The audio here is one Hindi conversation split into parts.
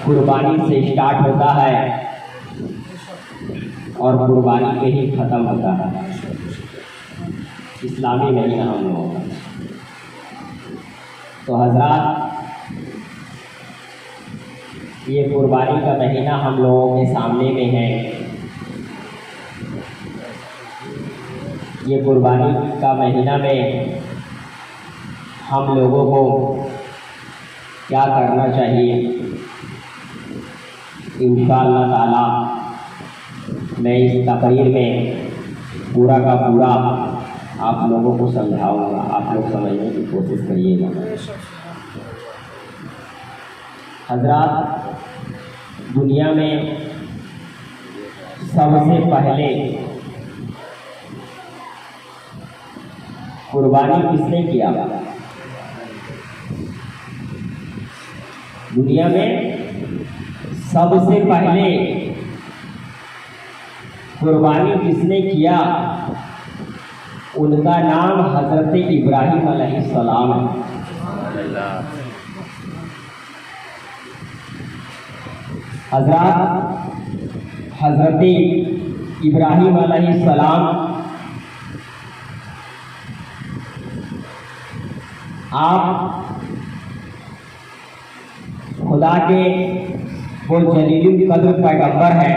कुर्बानी से स्टार्ट होता है और कुर्बानी पे ही ख़त्म होता है। इस्लामी महीना हम लोगों का। तो हज़रात, ये कुर्बानी का महीना हम लोगों के सामने में है। ये कुर्बानी का महीना में हम लोगों को क्या करना चाहिए, इंशाअल्लाह ताला मैं इस तकरीर में पूरा का पूरा आप लोगों को समझाऊंगा। आप लोग समझने की कोशिश करिएगा। हज़रात, दुनिया में सबसे पहले कुर्बानी किसने किया? दुनिया में सबसे पहले कुर्बानी किसने किया? उनका नाम हज़रत इब्राहिम अलैहिस्सलाम है। हज़रत इब्राहिम अलैहिस्सलाम आप खुदा के वो जलीलुल कद्र पैगंबर है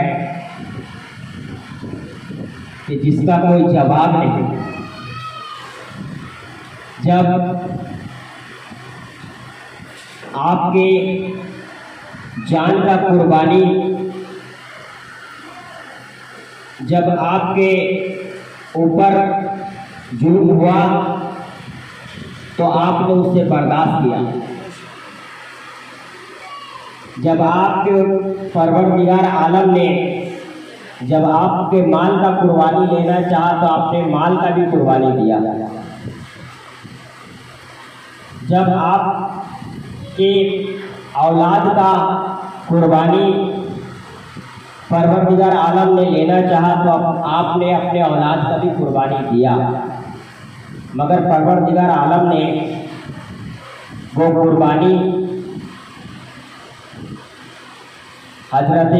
कि जिसका कोई जवाब नहीं। जब आपके जान का कुर्बानी, जब आपके ऊपर जुल्म हुआ तो आपने उससे बर्दाश्त किया। जब आपके परवरदिगार आलम ने जब आपके माल का कुर्बानी लेना चाहा तो आपने माल का भी कुर्बानी दिया। जब आपके औलाद का कुर्बानी परवरदिगार आलम ने लेना चाहा तो आपने अपने औलाद का भी कुर्बानी दिया। मगर परवरदिगार आलम ने वो कुर्बानी हज़रत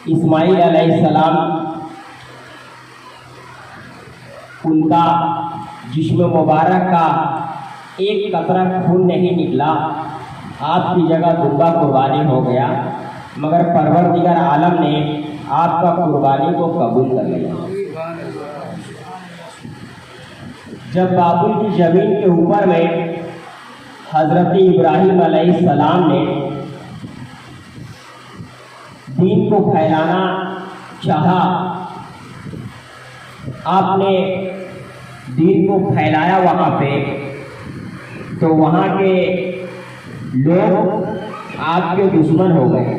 इस्माइल अलैहिस्सलाम, उनका जिस्म मुबारक का एक कतरा खून नहीं निकला, आपकी जगह दुम्बा कुर्बानी हो गया। मगर परवरदिगार आलम ने आपका कुर्बानी को कबूल कर लिया। जब बाबुल की ज़मीन के ऊपर में हज़रत इब्राहिम अलैहिस्सलाम ने दीन को फैलाना चाहा, आपने दीन को फैलाया वहाँ पे, तो वहाँ के लोग आपके दुश्मन हो गए।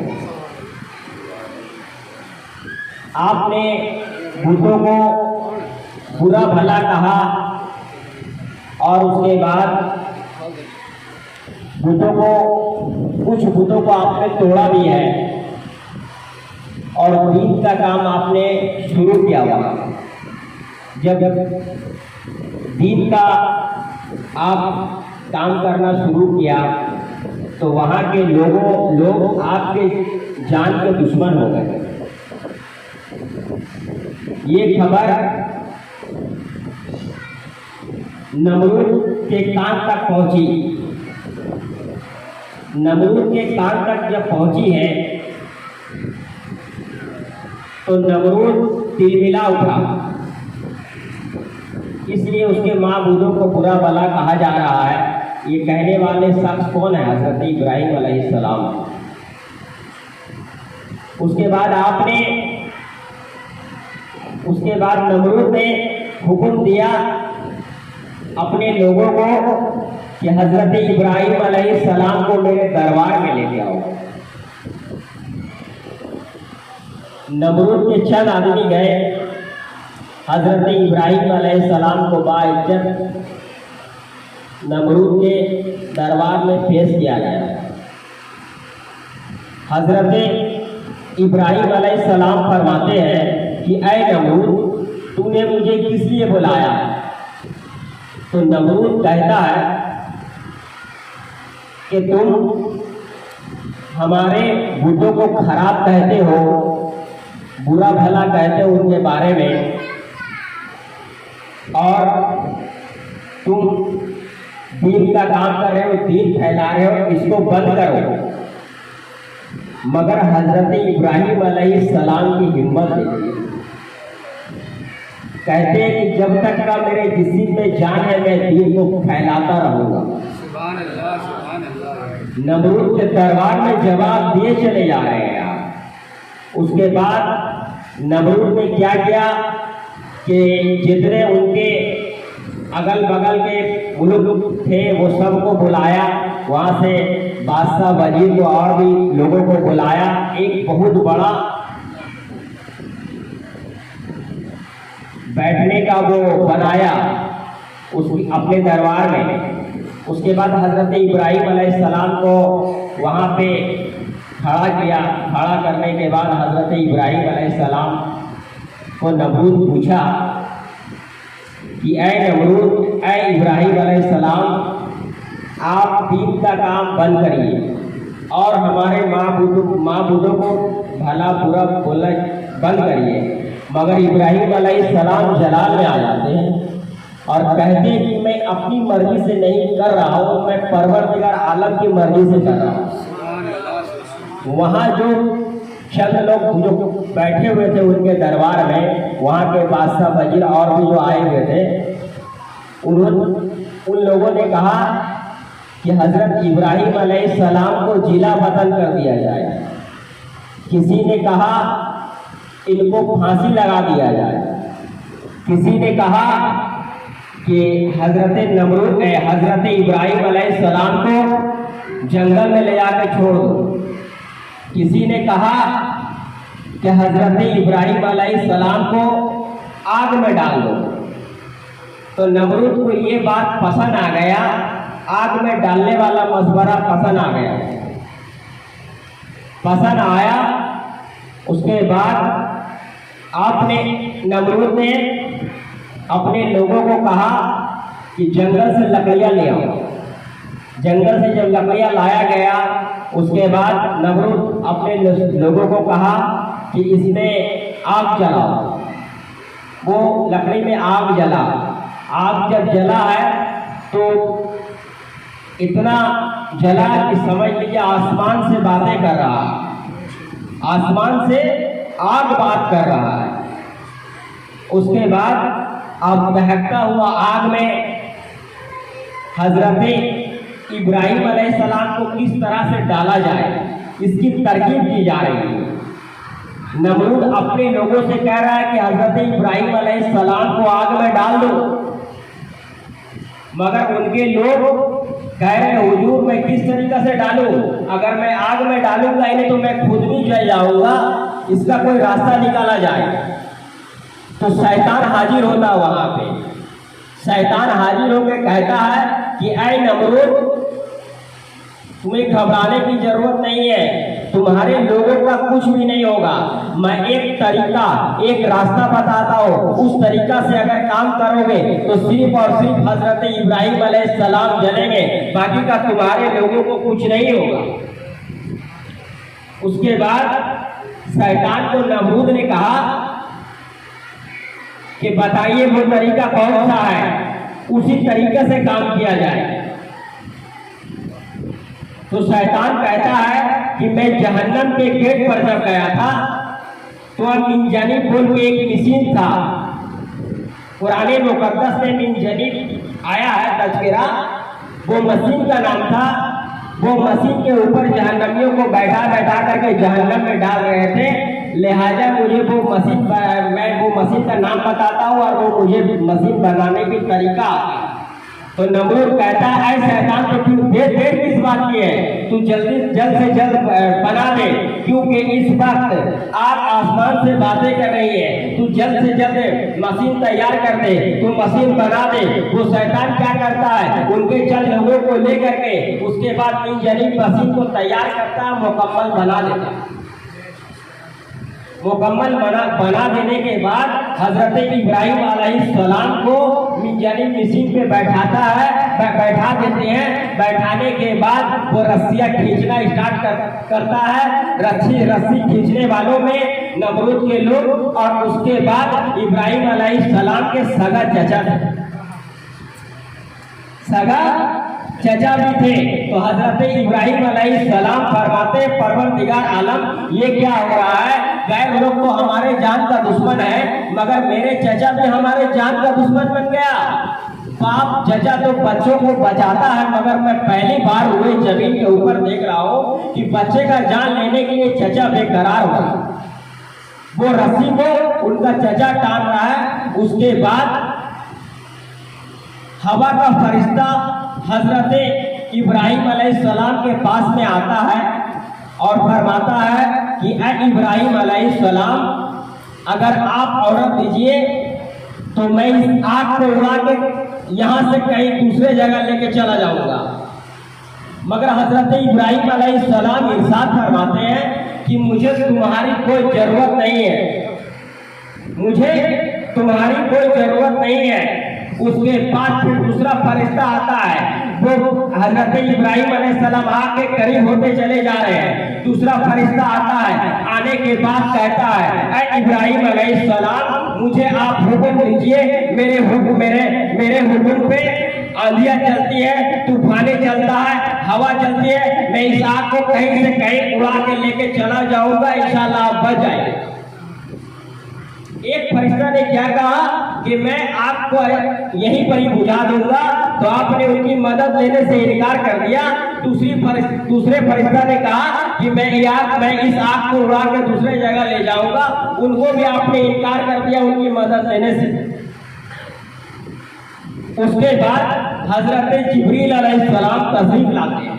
आपने बुतों को बुरा भला कहा और उसके बाद कुछ बुतों को आपने तोड़ा भी है और दीन का काम आपने शुरू किया हुआ। जब दीन का आप काम करना शुरू किया तो वहाँ के लोग आपके जान के दुश्मन हो गए। ये खबर नमरूद के कान तक पहुँची। नमरूद के कान तक जब पहुँची है तो नमरूद तिलमिला उठा। इसलिए उसके माबूदों को बुरा भला कहा जा रहा है। ये कहने वाले शख्स कौन है? हज़रत इब्राहिम अलैहिस्सलाम। उसके बाद नमरूद ने हुक्म दिया अपने लोगों को कि हज़रत इब्राहिम अलैहिस्सलाम को मेरे दरबार में लेके आओ। नमरूद के चंद आदमी गए, हज़रत इब्राहिम अलैहिस्सलाम को बाइज्जत नमरूद के दरबार में पेश किया गया। हज़रत इब्राहिम अलैहिस्सलाम फरमाते हैं कि ऐ नमरूद, तूने मुझे किस लिए बुलाया? तो नमरूद कहता है कि तुम हमारे बुतों को खराब कहते हो, बुरा भला कहते हो उनके बारे में, और तुम दीन का काम कर रहे हो, दीन फैला रहे हो, इसको बंद करो। मगर हजरत इब्राहिम अलैहिस्सलाम की हिम्मत देखिए, कहते हैं कि जब तक का मेरे जिस्म में जान है मैं दीन को फैलाता रहूंगा। सुभान अल्लाह, सुभान अल्लाह। नमरूद के दरबार में जवाब दिए चले जा रहे हैं आप। उसके बाद नमरूद ने क्या किया कि जितने उनके अगल बगल के मुल्क थे वो सबको बुलाया, वहाँ से बादशाह वजीर को और भी लोगों को बुलाया, एक बहुत बड़ा बैठने का वो बनाया उसकी अपने दरबार में। उसके बाद हजरत इब्राहिम अलैहिस्सलाम को वहाँ पे खड़ा किया। खड़ा करने के बाद हजरत इब्राहिम अलैहिस्सलाम को नमरूद पूछा कि ऐ नमरूद, ऐ इब्राहिम अलैहिस्सलाम, आप दीन का काम बंद करिए और हमारे माबूदों को भला बुरा बोलना बंद करिए। मगर इब्राहिम अलैहिस्सलाम जलाल में आ जाते हैं और कहते हैं कि मैं अपनी मर्जी से नहीं कर रहा हूँ, मैं परवरदिगार आलम की मर्जी से कर रहा हूँ। वहाँ जो चंद लोग जो बैठे हुए थे उनके दरबार में, वहाँ के बादशाह वजीर और भी जो आए हुए थे, उन लोगों ने कहा कि हजरत इब्राहिम अलैहिस्सलाम को जिला बदल कर दिया जाए। किसी ने कहा इनको फांसी लगा दिया जाए, किसी ने कहा कि हजरत इब्राहिम अलैहिस्सलाम को जंगल में ले जाकर छोड़ दो, किसी ने कहा कि हजरत इब्राहिम अलैहिस्सलाम को आग में डाल दो। तो नमरूद को ये बात पसंद आ गया, आग में डालने वाला मशवरा पसंद आ गया, पसंद आया। उसके बाद नमरूद ने अपने लोगों को कहा कि जंगल से लकड़ियाँ ले आओ। जंगल से जब लकड़ियाँ लाया गया, उसके बाद नमरूद अपने लोगों को कहा कि इसमें आग जलाओ। वो लकड़ी में आग जला। आग जब जला है तो इतना जला कि समझ लीजिए आसमान से बातें कर रहा है, आसमान से आग बात कर रहा है। उसके बाद अब बहकता हुआ आग में हजरत इब्राहिम अलैहिस्सलाम को किस तरह से डाला जाए, इसकी तरकीब की जा रही है। नमरूद अपने लोगों से कह रहा है कि हजरत इब्राहिम अलैहिस्सलाम को आग में डाल दो, मगर उनके लोग कह रहे हैं हुजूर मैं किस तरीके से डालूं, अगर मैं आग में डालूंगा इन्हें तो मैं खुद भी जल जाऊंगा, इसका कोई रास्ता निकाला जाए। तो शैतान हाजिर होता वहां पे, शैतान हाजिर होकर कहता है कि ऐ नमरूद, तुम्हें घबराने की जरूरत नहीं है, तुम्हारे लोगों का कुछ भी नहीं होगा। मैं एक तरीका, एक रास्ता बताता हूँ, उस तरीका से अगर काम करोगे तो सिर्फ और सिर्फ हजरत इब्राहिम अलैहिस्सलाम जलेंगे, बाकी का तुम्हारे लोगों को कुछ नहीं होगा। उसके बाद शैतान को नमरूद ने कहा कि बताइए वो तरीका कौन सा है, उसी तरीके से काम किया जाए। तो शैतान कहता है कि मैं जहन्नम के गेट पर जब गया था तो मिंजानी बोल के एक मशीन था, कुरान मुकद्दस में मिंजानी आया है तज़किरा, वो मशीन का नाम था। वो मशीन के ऊपर जहन्नमियों को बैठा बैठा करके जहन्नम में डाल रहे थे, लिहाजा मुझे मैं वो मशीन का नाम बताता हूँ और वो मुझे मशीन बनाने की तरीका आता है। तो नमरूद कहता है ऐ शैतान, तो तू देर किस बात की है, तू जल्द से जल्द बना दे, क्योंकि इस वक्त आग आसमान से बातें कर रही है, तू जल्द से जल्द मशीन तैयार कर दे, तू मशीन बना दे। वो शैतान क्या करता है, उनके चंद लोगों को लेकर के उसके बाद इंजीनियरिंग मशीन को तैयार करता है, मुकम्मल बना देता है। मुकम्मल बना देने के बाद हजरत इब्राहिम अलैहिस्सलाम को मिंजानी मशीन पे बैठाता है, बैठा देते हैं। बैठाने के बाद वो रस्सियाँ खींचना स्टार्ट करता है। रस्सी खींचने वालों में नमरूद के लोग और उसके बाद इब्राहिम अलैहिस्सलाम के सगा चचा भी थे। तो हजरत इब्राहिम अलैहिस्सलाम फरमाते परवरदिगार आलम ये क्या हो रहा है, गैर लोग तो हमारे जान का दुश्मन है मगर मेरे चचा भी हमारे जान का दुश्मन बन गया। बाप चचा तो बच्चों को बचाता है मगर मैं पहली बार हुए जमीन के ऊपर देख रहा हूँ कि बच्चे का जान लेने के लिए चचा बेकरार हो रहा है। वो रस्सी को उनका चचा टान रहा है। उसके बाद हवा का फरिश्ता हजरत इब्राहिम अलैहिस्सलाम के पास में आता है और फरमाता है कि ऐ इब्राहिम अलैहिस्सलाम, अगर आप औरत दीजिए तो मैं इस आग को उड़ा के यहाँ से कहीं दूसरे जगह लेके चला जाऊंगा। मगर हजरत इब्राहिम अलैहिस्सलाम इरशाद फरमाते हैं कि मुझे तुम्हारी कोई जरूरत नहीं है, मुझे तुम्हारी कोई जरूरत नहीं है। उसके बाद फिर दूसरा फरिश्ता आता है, वो हजरत इब्राहिम अलैहिस्सलाम आके करीब होते चले जा रहे हैं। दूसरा फरिश्ता आता है, आने के बाद कहता है ऐ इब्राहिम अलैहिस्सलाम, मुझे आप हुक्म दीजिए। मेरे हुक्म पे आंधियां चलती है, तूफाने चलता है, हवा चलती है, मैं इस आग को कहीं से कहीं उड़ा के लेके चला जाऊंगा, इंशाल्लाह आप बच जाएंगे। एक फरिश्ता ने क्या कहा कि मैं आपको यहीं पर ही बुझा दूंगा, तो आपने उनकी मदद लेने से इनकार कर दिया। दूसरे फरिश्ता ने कहा कि मैं इस आग को उड़ा के दूसरे जगह ले जाऊंगा, उनको भी आपने इनकार कर दिया उनकी मदद लेने से। उसके बाद हजरत जिब्रील अलैहिस्सलाम तशरीफ लाते हैं।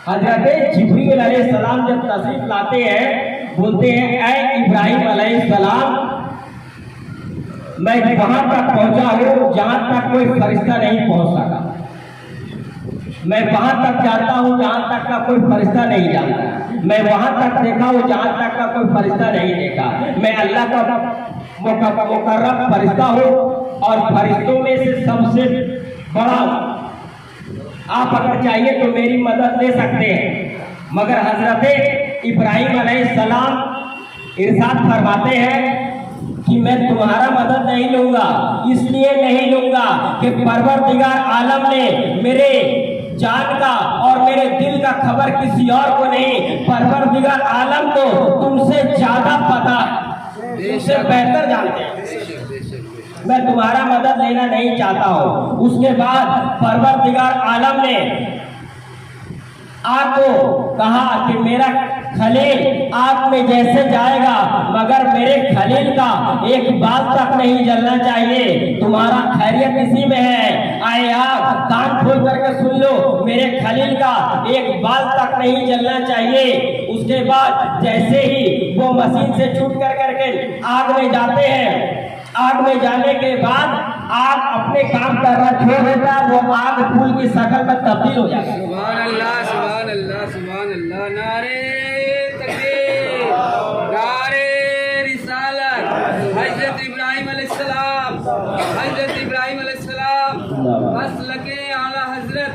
हजरत जिब्रील अलैहिस्सलाम जब तशरीफ लाते हैं, बोलते हैं ऐ इब्राहिम अलैहिस्सलाम, मैं वहां तक पहुंचा हूं जहां तक कोई फरिश्ता नहीं पहुंच सका। मैं वहां तक जाता हूं जहां तक का कोई फरिश्ता नहीं जाता। मैं वहां तक देखा हूं जहां तक का कोई फरिश्ता नहीं देखा। मैं अल्लाह का मुकर्रम फरिश्ता हूं और फरिश्तों में से सबसे बड़ा। आप अगर चाहिए तो मेरी मदद ले सकते हैं। मगर हजरत इब्राहिम अलैहिस्सलाम इरशाद फरमाते हैं कि मैं तुम्हारा मदद नहीं लूंगा। इसलिए नहीं लूंगा कि परवरदिगार आलम ने मेरे जान का और मेरे दिल का खबर किसी और को नहीं, परवरदिगार आलम को तुमसे ज्यादा पता है, तुमसे बेहतर जानते हैं। मैं तुम्हारा मदद लेना नहीं चाहता हूँ। उसके बाद परवरदिगार आलम ने आग को कहा कि मेरा खलील आग में जैसे जाएगा मगर मेरे खलील का एक बाल तक नहीं जलना चाहिए। तुम्हारा खैरियत इसी में है। आए आग, कान खोल करके सुन लो, मेरे खलील का एक बाल तक नहीं जलना चाहिए। उसके बाद जैसे ही वो मशीन से छूट करके आग में जाते हैं, आग में जाने के बाद आग अपने काम करना छोड़ देता है, वो आग फूल की शक्ल में तब्दील हो जाती है। सुभान अल्लाह, सुभान अल्लाह, सुभान अल्लाह। नारे तकबीर, नारे रिसालत। हजरत इब्राहिम अलैहिस्सलाम, हजरत इब्राहिम अलैहिस्सलाम, मसलके आला हजरत।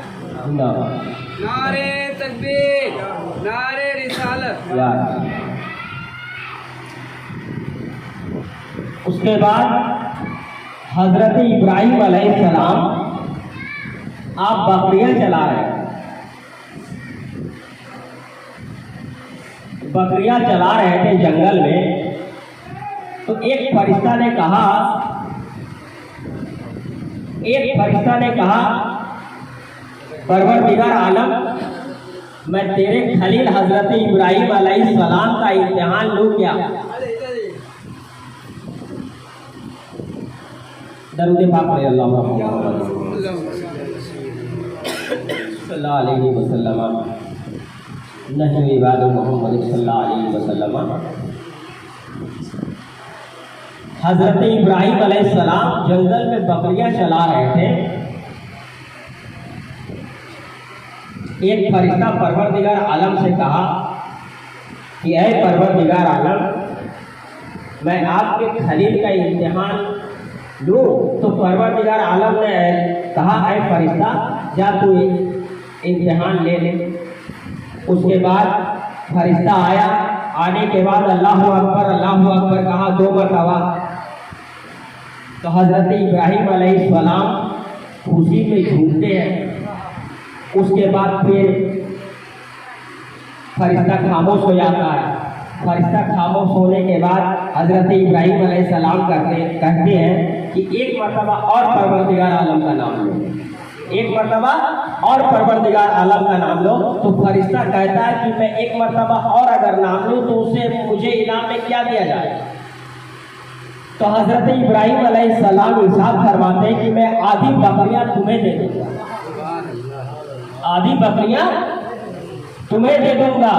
नारे तकबीर, नारे रिसालत। उसके बाद हजरत इब्राहिम अलैहिस्सलाम आप बकरियां चला रहे हैं, बकरियां चला रहे थे जंगल में। तो एक फरिश्ता ने कहा परवरदिगार आलम, मैं तेरे खलील हजरत इब्राहिम अलैहिस्सलाम का इम्तिहान लूं क्या? दरूद पाक पढ़े अल्लाहुम्मा सल्लल्लाहु अलैहि वसल्लम नहनु इबादु मोहम्मद सल्लल्लाहु अलैहि वसल्लम। हजरत इब्राहिम अलैहिस्सलाम जंगल में बकरियां चला रहे थे। एक फरिश्ता परवरदिगार आलम से कहा कि ऐ परवरदिगार आलम, मैं आपके खलील का इम्तिहान लूं। तो परवरदिगार आलम ने कहा ऐ फरिश्ता जा तू इम्तिहान ले ले। उसके बाद फरिश्ता आया, आने के बाद अल्लाह अकबर कहा 2 मरतबा। तो हज़रत इब्राहिम अलैहिस्सलाम खुशी में झूमते हैं। उसके बाद फिर फरिश्ता खामोश हो जाता है। फरिश्ता खामोश होने के बाद हज़रत इब्राहिम अलैहिस्सलाम कहते हैं कि एक मरतबा और परवरदिगार आलम का नाम लो, एक मरतबा और परवरदिगार आलम का नाम लो। तो फरिश्ता कहता है कि मैं एक मरतबा और अगर नाम लूँ तो उसे मुझे इनाम में क्या दिया जाए। तो हज़रत इब्राहिम अलैहिस्सलाम इरशाद फरमाते हैं कि मैं आधी बकरियां तुम्हें दे दूंगा, आधी बकरियां तुम्हें दे दूंगा।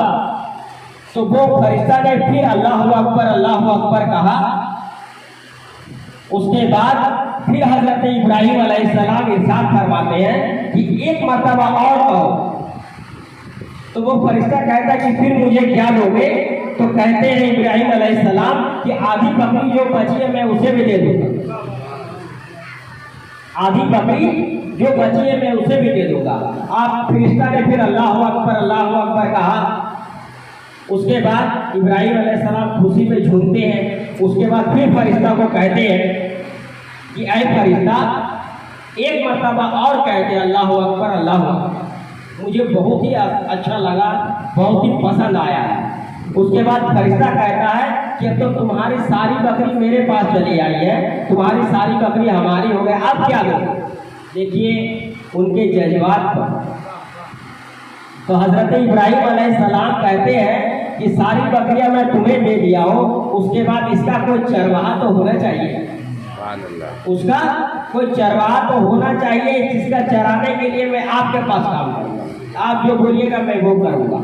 तो वो फरिश्ता ने फिर अल्लाह अकबर कहा। उसके बाद फिर हज़रत इब्राहिम अलैहिस्सलाम इरशाद फरमाते हैं कि एक मरतबा और कहो। तो वो फरिश्ता कहता है कि फिर मुझे क्या दोगे। तो कहते हैं इब्राहिम अलैहिस्सलाम कि आधी बकरी जो बची है मैं उसे भी दे दूंगा, आधी बकरी जो बची है मैं उसे भी दे दूंगा। आप फरिश्ता ने फिर अल्लाह अकबर कहा। उसके बाद इब्राहिम अलैहिस्सलाम खुशी में झूमते हैं। उसके बाद फिर फरिश्ता को कहते हैं कि ऐ फरिश्ता एक मरतबा और कहते अल्लाह अकबर। मुझे बहुत ही अच्छा लगा, बहुत ही पसंद आया है। उसके बाद फरिश्ता कहता है कि अब तो तुम्हारी सारी बकरी मेरे पास चली आई है, तुम्हारी सारी बकरी हमारी हो गई, अब क्या करो। देखिए उनके जज्बात पर। तो हज़रत इब्राहिम अलैहिस्सलाम कहते हैं कि सारी बकरियां मैं तुम्हें दे दिया हूँ, उसके बाद इसका कोई चरवाहा तो होना चाहिए, उसका कोई चरवाहा तो होना चाहिए जिसका चराने के लिए मैं आपके पास काम करूँगा, आप जो बोलिएगा मैं वो करूँगा।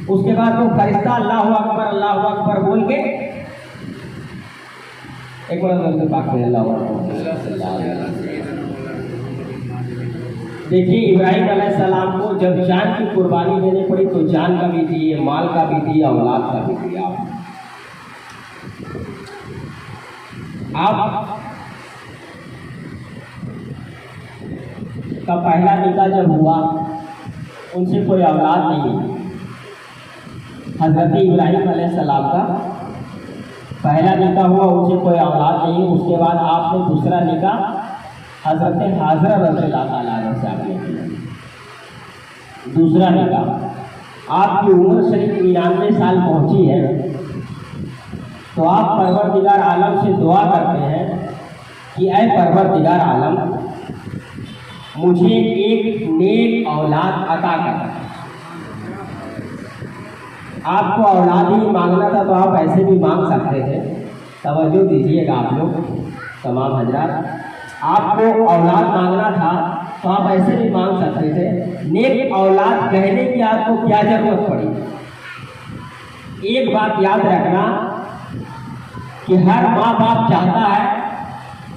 उसके बाद वो फरिश्ता अल्लाह अकबर बोल के एक बार पाक में अल्लाह देखिए इब्राहिम अलैहिस्सलाम को जब जान की कुर्बानी देनी पड़ी तो जान का भी दिए, माल का भी दिया, औलाद का भी दिया। आप का पहला निकाह जब हुआ उनसे कोई औलाद नहीं। हज़रत इब्राहिम अलैहिस्सलाम का पहला निकाह हुआ, उनसे कोई औलाद नहीं। उसके बाद आपने दूसरा निकाह हज़रत हाजरा रज़ियल्लाहु ताला अन्हा से आपने किया। दूसरा निकाह आपकी उम्र शरीफ 99 साल पहुंची है तो आप परवरदिगार आलम से दुआ करते हैं कि ऐ परवरदिगार आलम मुझे एक नेक औलाद अता कर। आपको औलाद ही मांगना था तो आप ऐसे भी मांग सकते थे। तवज्जो दीजिएगा आप लोग तमाम हजरात, आपको औलाद मांगना था तो आप ऐसे भी मांग सकते थे। नेक औलाद कहने की आपको क्या जरूरत पड़ी। एक बात याद रखना कि हर माँ बाप चाहता है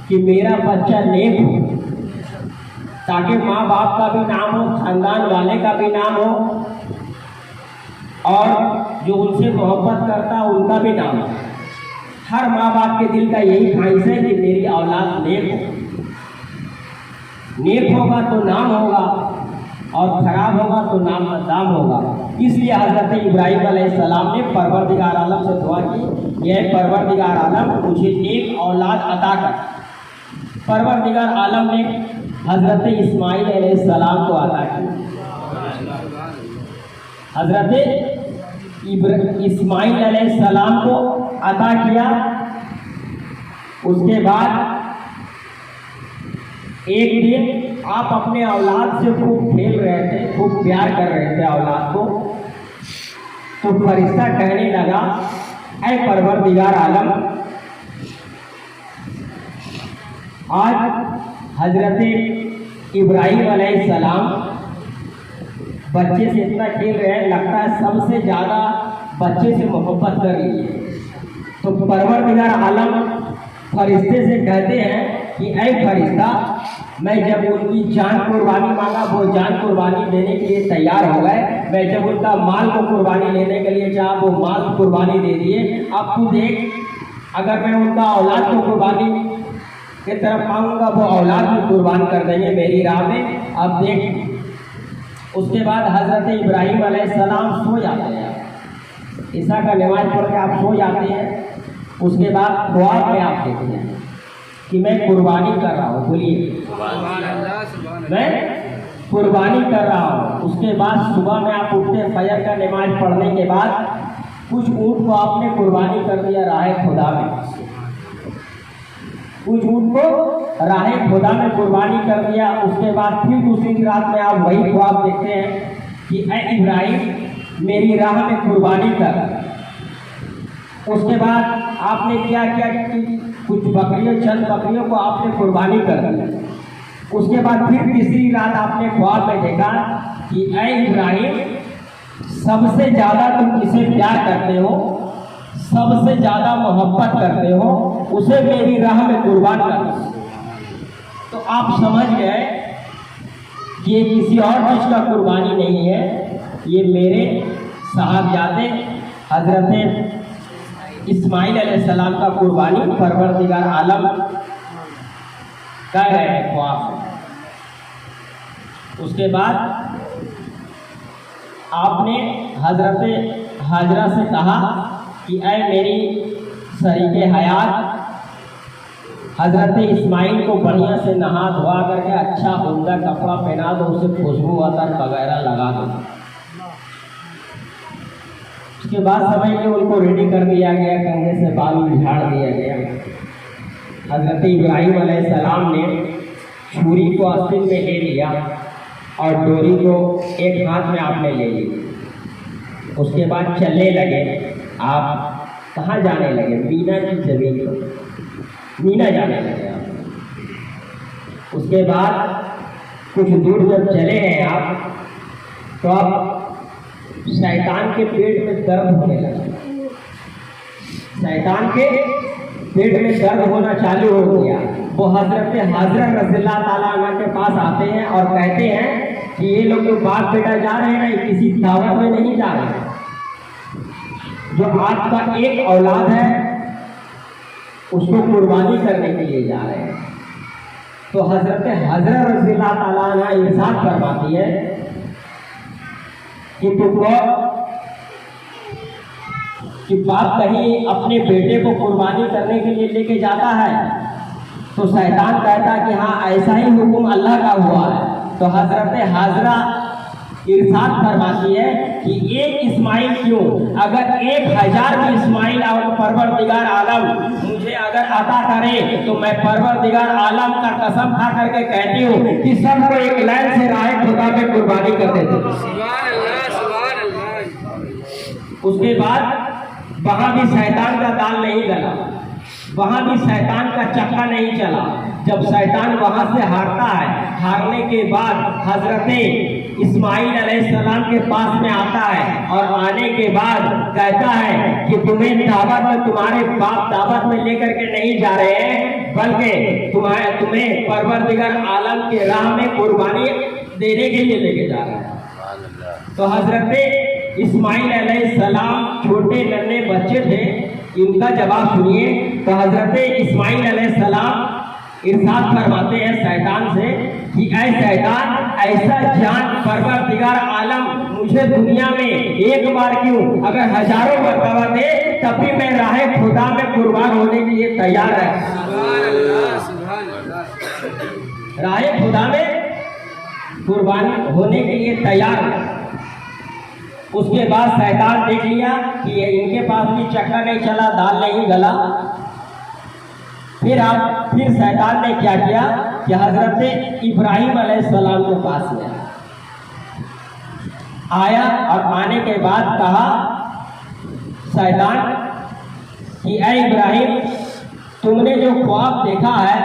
कि मेरा बच्चा नेक हो, ताकि माँ बाप का भी नाम हो, खानदान वाले का भी नाम हो, और जो उनसे मोहब्बत करता है उनका भी नाम हो। हर माँ बाप के दिल का यही ख्वाहिश है कि मेरी औलाद नेक हो। नेक होगा तो नाम होगा और खराब होगा तो नाम बदनाम होगा। इसलिए हज़रत इब्राहिम अलैहिस्सलाम ने परवरदिगार आलम से दुआ की, यह परवरदिगार आलम मुझे एक औलाद अता कर। परवरदिगार आलम ने हज़रत इस्माइल अलैहिस्सलाम को अता की। हज़रत इस्माइल अलैहिस्सलाम को अता किया। उसके बाद एक दिन आप अपने औलाद से खूब खेल रहे थे, खूब प्यार कर रहे थे औलाद को। तो फरिश्ता कहने लगा ऐ परवरदिगार आलम आज हज़रत इब्राहिम अलैहिस्सलाम बच्चे से इतना खेल रहे हैं, लगता है सबसे ज़्यादा बच्चे से मोहब्बत कर लिए। तो परवरदिगार आलम फरिश्ते से कहते हैं कि ऐ फरिश्ता मैं जब उनकी जान कुर्बानी मांगा वो जान कुर्बानी देने के लिए तैयार हो गए। मैं जब उनका माल को कुर्बानी लेने के लिए चाहा वो माल कुर्बानी दे दिए। अब तू देख अगर मैं उनका औलाद को कुर्बानी की तरफ आऊँगा वो औलाद भी कुर्बान कर देंगे मेरी राह में। अब देख, उसके बाद हज़रत इब्राहीम अलैहिस्सलाम सो जाते हैं। ईसा का नमाज पढ़ के आप सो जाते हैं। उसके बाद ख्वाब में आप देखते हैं कि मैं कुर्बानी कर रहा हूँ। बोलिए मैं कुर्बानी कर रहा हूँ। उसके बाद सुबह में आप उठते हैं, फजर का नमाज पढ़ने के बाद कुछ ऊँट को आपने कुर्बानी कर दिया राह खुदा में। कुछ ऊँट को राह खुदा में कुर्बानी कर दिया। उसके बाद फिर दूसरी रात में आप वही ख्वाब देखते हैं कि ऐ इब्राहिम मेरी राह में कुर्बानी कर। उसके बाद आपने क्या किया कि कुछ बकरियों, चंद बकरियों को आपने कुर्बानी कर दिया। उसके बाद फिर तीसरी रात आपने ख्वाब में देखा कि ऐ इब्राहिम सबसे ज़्यादा तुम किसे प्यार करते हो, सबसे ज़्यादा मोहब्बत करते हो, उसे मेरी राह में कुर्बान कर। तो आप समझ गए कि ये किसी और चीज़ का कुर्बानी नहीं है, ये मेरे साहबजादे हजरत इस्माइल अलैहिस्सलाम का कुर्बानी परवरदिगार आलम कह रहे हैं ख्वाब में। उसके बाद आपने हजरत हाजरा से कहा कि ऐ मेरी शरीके हयात, हजरत इस्माइल को बढ़िया से नहा धोआ करके अच्छा उम्दा कपड़ा पहना दो, उसे खुशबू अतर वगैरह लगा दो। उसके बाद समझ के उनको रेडी कर दिया गया, कंधे से बाल झाड़ दिया गया। हजरत इब्राहीम अलैहिस्सलाम ने छुरी को आस्तीन में ले लिया और डोरी को एक हाथ में आपने ले ली। उसके बाद चलने लगे। आप कहाँ जाने लगे? मीना की जमीन पर, मीना जाने लगे आप। उसके बाद कुछ दूर जब चले हैं आप, तो आप शैतान के पेट में दर्द होने लगा। शैतान के पेट में दर्द होना चालू हो गया। वो हजरत हाजरा रज़ियल्लाहु ताला अन्हा के पास आते हैं और कहते हैं कि ये लोग जो बाप बेटा जा रहे हैं ना, किसी दावत में नहीं जा रहे। जो आपका एक औलाद है उसको कुर्बानी करने के लिए जा रहे हैं। तो हजरत हाजरा रज़ियल्लाहु ताला अन्हा इरशाद फरमाती है कि तुमको कि बाप कहीं अपने बेटे को कुर्बानी करने के लिए लेके जाता है, तो शैतान कहता है कि हाँ ऐसा ही हुक्म अल्लाह का हुआ है। तो हजरत हाजरा इरशाद फरमाती है कि एक इस्माइल क्यों, अगर 1000 भी इस्माइल और परवरदिगार आलम मुझे अगर अता करे तो मैं परवरदिगार आलम का कसम खा करके कहती हूँ कि सबको एक लाइन से राह खुदा में कुर्बानी कर देते। उसके बाद वहाँ भी शैतान का दाल नहीं गला, वहाँ भी शैतान का चक्का नहीं चला। जब शैतान वहाँ से हारता है, हारने के बाद हजरत इस्माइल अलैहिस्सलाम के पास में आता है और आने के बाद कहता है कि तुम्हें दावत में, तुम्हारे बाप दावत में लेकर के नहीं जा रहे हैं, बल्कि तुम्हें परवरदिगार आलम के राह में कुर्बानी देने के लिए लेके जा रहे हैं। तो हजरत इस्माइल अलैहिस्सलाम छोटे नन्हे बच्चे थे, इनका जवाब सुनिए। तो हजरत इस्माइल अलैहिस्सलाम इरशाद फरमाते हैं शैतान से कि ऐ शैतान, ऐसा जान परवरदिगार आलम मुझे दुनिया में एक बार क्यों, अगर हजारों मरतबा दे तब भी मैं राह खुदा में कुर्बान होने के लिए तैयार है। राह खुदा में कुर्बान होने के लिए तैयार है। उसके बाद शैतान देख लिया कि इनके पास भी चक्का नहीं चला, दाल नहीं गला। फिर शैतान ने क्या किया कि हजरत इब्राहीम अलैहिस्सलाम के पास में आया और आने के बाद कहा शैतान कि ऐ इब्राहीम, तुमने जो ख्वाब देखा है,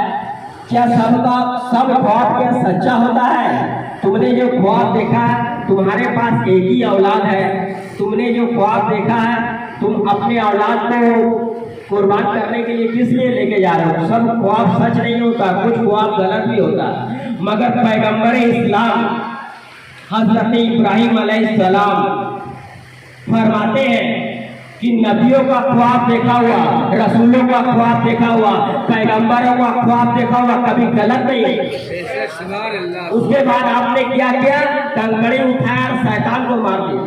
क्या सब ख्वाब क्या सच्चा होता है? तुमने जो ख्वाब देखा है, तुम्हारे पास एक ही औलाद है, तुमने जो ख्वाब देखा है, तुम अपने औलाद को कुर्बान करने के लिए किस लिए लेके जा रहे हो? सब ख्वाब सच नहीं होता, कुछ ख्वाब गलत भी होता। मगर पैगंबर इस्लाम हजरत इब्राहीम अलैहिस्सलाम फरमाते हैं कि नबियों का ख्वाब देखा हुआ, रसूलों का ख्वाब देखा हुआ, पैगंबरों का ख्वाब देखा हुआ कभी गलत नहीं है। बेशक सुभान अल्लाह। उसके बाद आपने क्या किया, कंकड़ी उठाया और शैतान को मार दिया।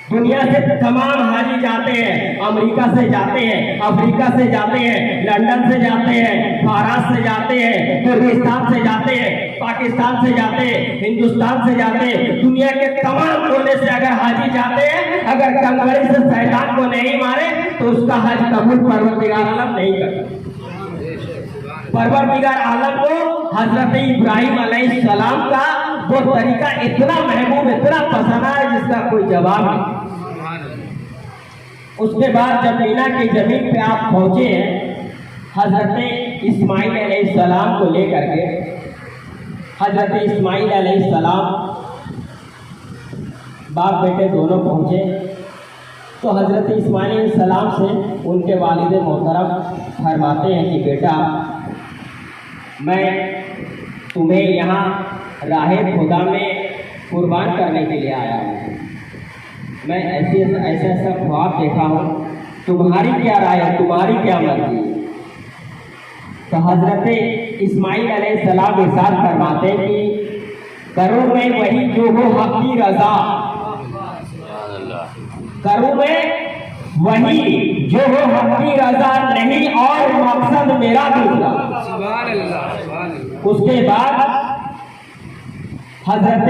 दुनिया से तमाम हाजी जाते हैं, अमेरिका से जाते हैं, अफ्रीका से जाते हैं, लंदन से जाते हैं, महाराष्ट्र से जाते हैं, तुर्किस्तान से जाते हैं, पाकिस्तान से जाते हैं, हिंदुस्तान से जाते हैं, दुनिया के तमाम कोने से अगर हाजी जाते हैं, अगर कंकड़ी से शैतान को नहीं मारे तो उसका हज कबूल परवरदिगार आलम नहीं करता। परवरदिगार आलम को हजरत इब्राहिम अलैहिस्सलाम का वो तरीका इतना महबूब, इतना पसंद है जिसका कोई जवाब नहीं। उसके बाद जब मीना की जमीन पे आप पहुंचे हैं, हजरत इस्माइल अलैहिस्सलाम को लेकर के, हजरत इस्माइल अलैहिस्सलाम बाप बेटे दोनों पहुंचे, तो हजरत इस्माइल अलैहिस्सलाम से उनके वालिद मोहतरम फरमाते हैं कि बेटा, मैं तुम्हें यहाँ राह खुदा में कुर्बान करने के लिए आया हूँ। मैं ऐसा ख्वाब देखा हूँ, तुम्हारी क्या राय है, तुम्हारी क्या मर्जी है? तो हजरत इस्माइल अलैहिस्सलाम इरशाद फरमाते हैं कि करूँ मैं वही जो हो हक की रजा, करूँ मैं वही जो हो हक की रजा, नहीं और मकसद मेरा दूसरा। सुभान अल्लाह, सुभान अल्लाह। उसके बाद हजरत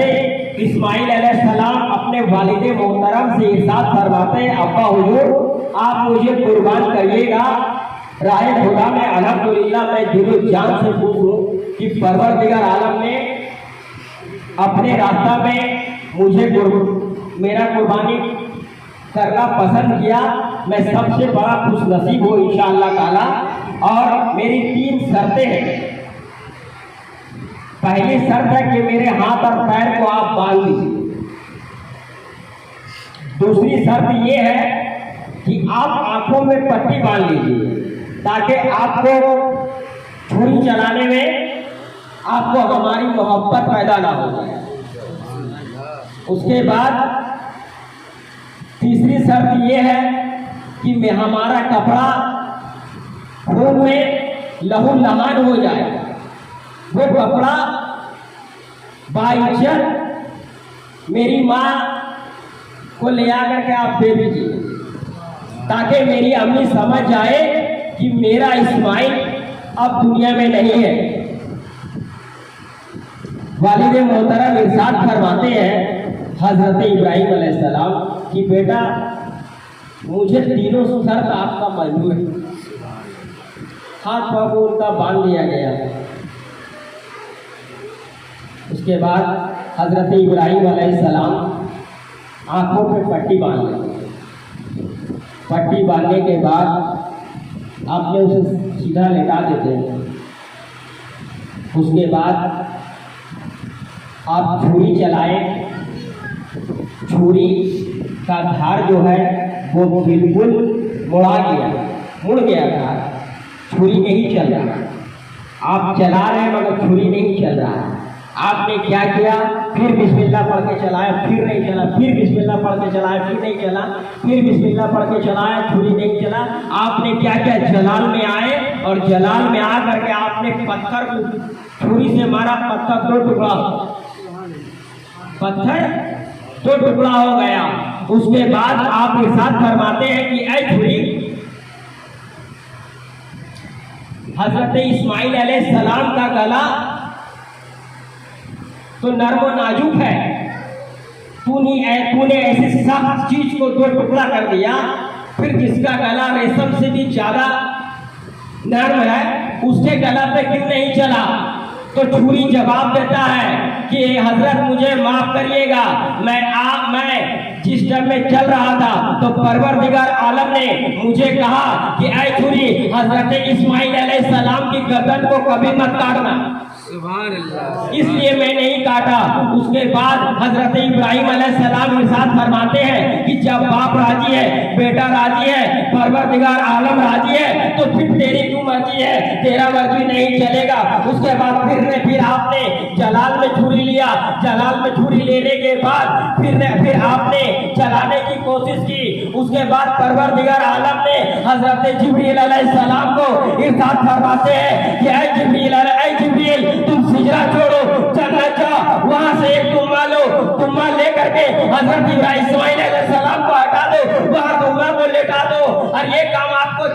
इस्माइल अलैहिस्सलाम अपने वालिद मोहतरम से इरशाद फरमाते हैं, अब्बा हुजूर आप मुझे कुर्बान करिएगा राह खुदा में। अल्हम्दुलिल्लाह मैं दिलो जान से खुश हूँ कि परवरदिगार आलम ने अपने रास्ता में मुझे मेरा कुर्बानी करना पसंद किया। मैं सबसे बड़ा खुश नसीब हूँ इंशाअल्लाह ताला। और मेरी 3 शर्तें हैं। पहली शर्त है कि मेरे हाथ और पैर को आप बांध लीजिए। दूसरी शर्त ये है कि आप आंखों में पट्टी बांध लीजिए ताकि आपको छुरी चलाने में आपको हमारी मोहब्बत पैदा ना हो जाए। उसके बाद तीसरी शर्त ये है कि मैं हमारा कपड़ा खून में लहू लहान हो जाए, वो कपड़ा बाइज्जत मेरी माँ को ले आकर के आप दे दीजिए ताकि मेरी अम्मी समझ जाए कि मेरा इस्माइल अब दुनिया में नहीं है। वालिद मोहतरम इरशाद फरमाते हैं हजरत इब्राहिम अलैहिस्सलाम कि बेटा मुझे तीनों शर्त आपका मंजूर है। हाथ पाँव को उनका बांध दिया गया। उसके बाद हजरत इब्राहिम अलैहिस्सलाम आंखों पे पट्टी बांध ली। पट्टी बांधने के बाद आपने उसे सीधा लेटा देते हैं। उसके बाद आप छुरी चलाए। छुरी का धार जो है वो बिल्कुल मुड़ गया था। छुरी नहीं चल रहा। आप चला रहे हैं मगर छुरी नहीं चल रहा है। आपने क्या किया, फिर बिस्मिल्लाह पढ़ के चलाया, फिर नहीं चला, फिर बिस्मिल्लाह पढ़ के चलाया, फिर नहीं चला, फिर बिस्मिल्लाह पढ़ के चलाया, छुरी नहीं चला। आपने क्या किया, जलाल में आए और जलाल में आ करके आपने पत्थर को छुरी से मारा। पत्थर 2 टुकड़ा हो गया। उसके बाद आप इरशाद फरमाते हैं कि ऐ छुरी, हजरत इस्माइल अलैहिस्सलाम का गला तो नर्म व नाजुक है, तूने ऐसी सख्त चीज को 2 टुकड़ा कर दिया। फिर जिसका गला रेशम से भी ज्यादा नर्म है उसके गला पे क्यों नहीं चला? तो छुरी जवाब देता है कि हजरत मुझे माफ करिएगा, मैं जिस टाइम में चल रहा था तो परवरदिगार आलम ने मुझे कहा कि ऐ छुरी, हजरत इस्माइल अलैहिस्सलाम की गर्दन को कभी मत काटना। सुभान अल्लाह। इसलिए मैं नहीं काटा। उसके बाद हजरत इब्राहिम अलैहिस्सलाम इरशाद फरमाते हैं कि जब बाप राजी है, बेटा राजी है, परवरदिगार आलम राजी है, तो फिर तेरी क्यों मर्जी है, तेरा मर्जी नहीं चलेगा। उसके बाद फिर आपने जलाल में छुरी लिया। जलाल में छुरी लेने के बाद फिर आपने चलाने की कोशिश की। उसके बाद परवरदिगार आलम ने हजरत जिब्रील अलैहिस्सलाम को इरशाद फरमाते हैं कि ऐ जिब्रील तुम सिजरा छोड़ो, चलना चाह वहां से एक तुम्मा लेकर के हजरत इस्माइल अलैहिस्सलाम को हटा दो, वहां तुम्मा को लेटा दो। और ये काम आपको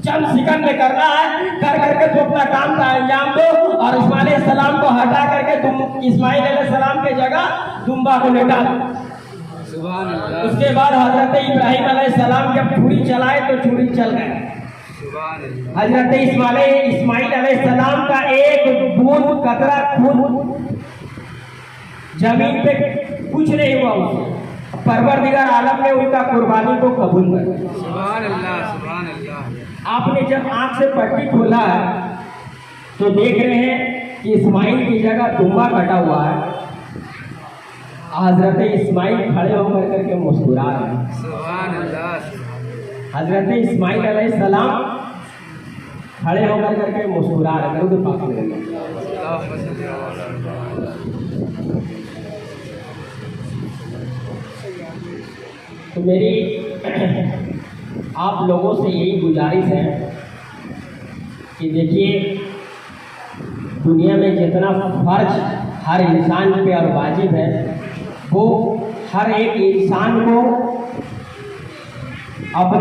चंद सेकंड में करना है। कर करके तुम अपना काम का अंजाम दो और इस्माइल अलैहिस्सलाम को हटा करके तुम इस्माइल अलैहिस्सलाम के जगह दुम्बा को लेटा दो। सुभान अल्लाह। उसके बाद हजरत इब्राहिम अलैहिस्सलाम जब छुरी चलाए तो छुरी चल गए। सुभान अल्लाह। हजरत इस्माइल अलैहिस्सलाम का एक बूंद कतरा खून जमीन पे कुछ नहीं हुआ उससे। परवरदिगार आलम ने उनका कुर्बानी को कबूल कर लिया। सुभान अल्लाह। सुभान अल्लाह। आपने जब आंख से पट्टी खोला है तो देख रहे हैं कि इस्माइल की जगह दुम्बा कटा हुआ है। हजरत इस्माइल खड़े होकर करके मुस्कुरा रहे हैं। सुभान अल्लाह। हजरत इस्माइल अलैहिस्सलाम खड़े होकर करके मुस्कुरा रहे हैं। तो पाक में तो मेरी आप लोगों से यही गुजारिश है कि देखिए दुनिया में जितना फर्ज हर इंसान पे और वाजिब है वो हर एक इंसान को अपने